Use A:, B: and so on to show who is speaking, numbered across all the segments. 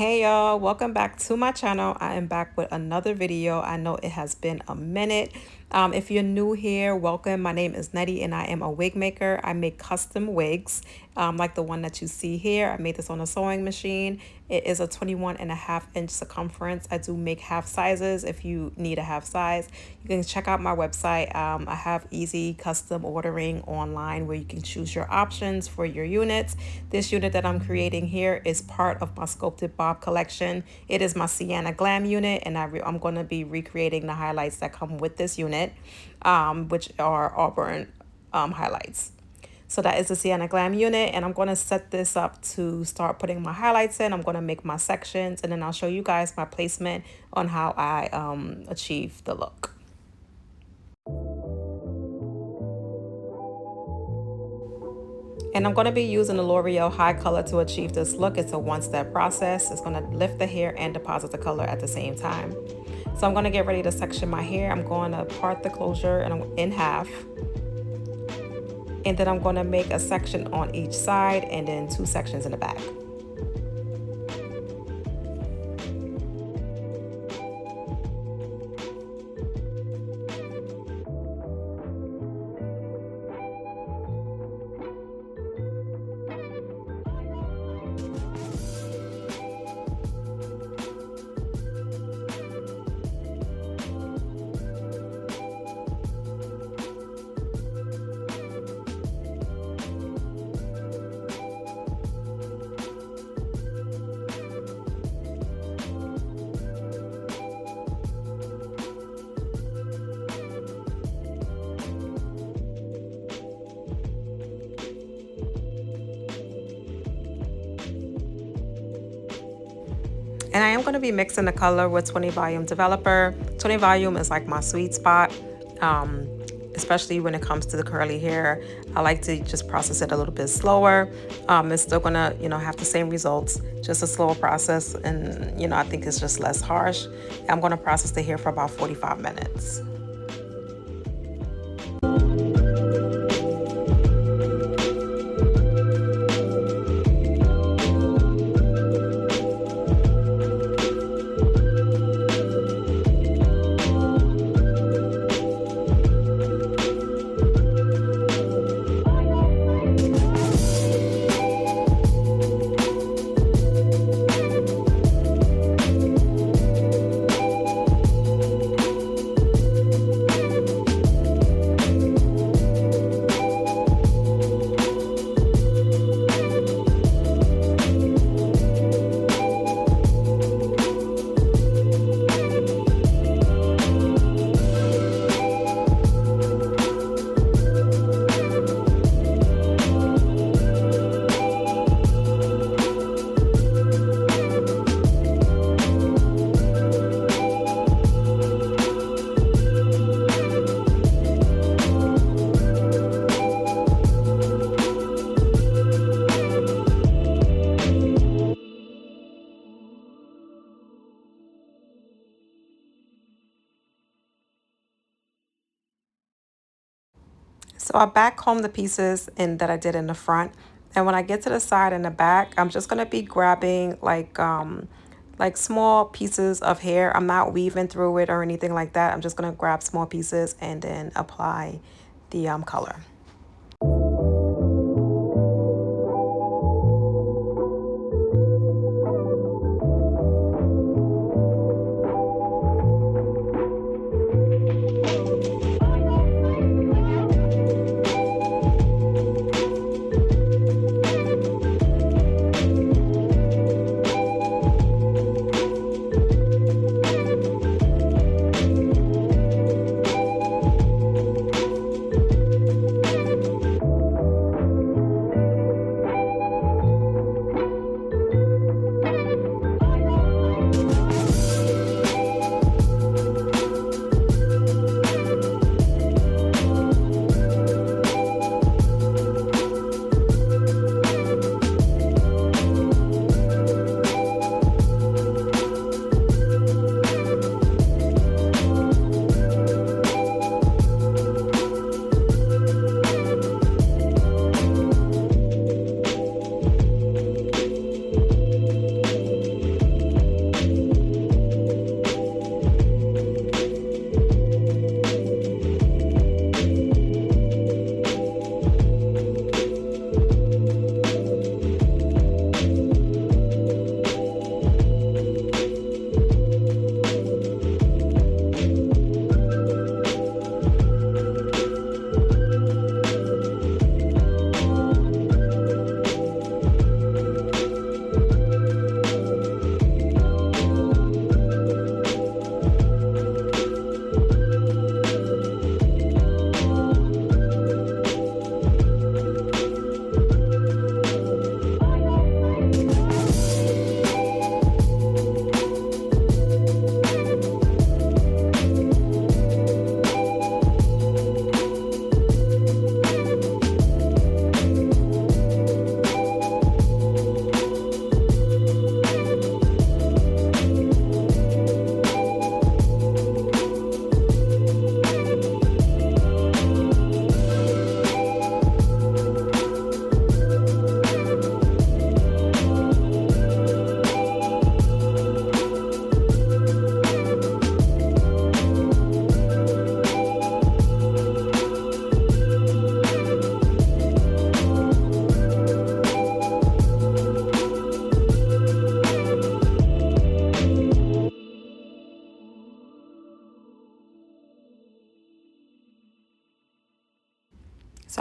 A: Hey y'all, welcome back to my channel. I am back with another video. I know it has been a minute. If you're new here, welcome. My name is Nettie and I am a wig maker. I make custom wigs like the one that you see here. I made this on a sewing machine. It is a 21.5-inch circumference. I do make half sizes if you need a half size. You can check out my website. I have easy custom ordering online where you can choose your options for your units. This unit that I'm creating here is part of my sculpted bob collection. It is my Sienna Glam unit, and I'm going to be recreating the highlights that come with this unit, which are Auburn highlights. So that is the Sienna Glam unit, and I'm going to set this up to start putting my highlights in. I'm going to make my sections, and then I'll show you guys my placement on how I achieve the look. And I'm going to be using the L'Oréal HiColor to achieve this look. It's a one-step process. It's going to lift the hair and deposit the color at the same time. So I'm going to get ready to section my hair. I'm going to part the closure in half. And then I'm going to make a section on each side and then 2 sections in the back. And I am going to be mixing the color with 20 volume developer. 20 volume is like my sweet spot, especially when it comes to the curly hair. I like to just process it a little bit slower. It's still going to, have the same results, just a slower process. And, I think it's just less harsh. I'm going to process the hair for about 45 minutes. So I back comb the pieces that I did in the front, and when I get to the side and the back, I'm just gonna be grabbing like small pieces of hair. I'm not weaving through it or anything like that. I'm just gonna grab small pieces and then apply the color.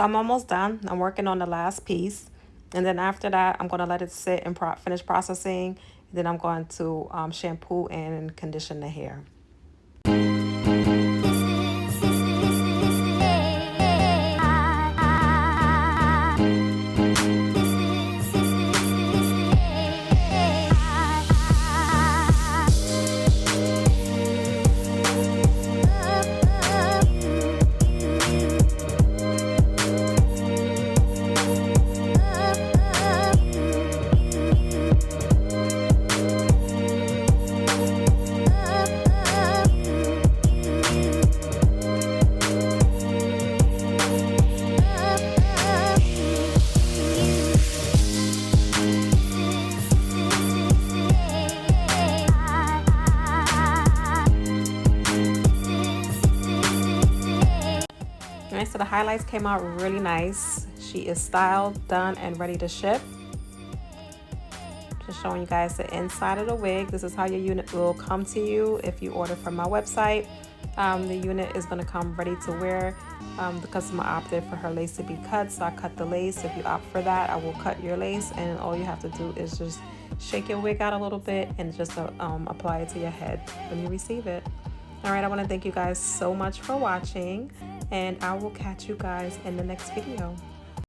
A: I'm almost done. I'm working on the last piece. And then after that, I'm going to let it sit and finish processing. Then I'm going to shampoo and condition the hair. Alright, so the highlights came out really nice. She is styled, done, and ready to ship. Just showing you guys the inside of the wig. This is how your unit will come to you if you order from my website. The unit is going to come ready to wear. The customer opted for her lace to be cut, so I cut the lace. If you opt for that, I will cut your lace, and all you have to do is just shake your wig out a little bit and just apply it to your head when you receive it. Alright, I want to thank you guys so much for watching, and I will catch you guys in the next video.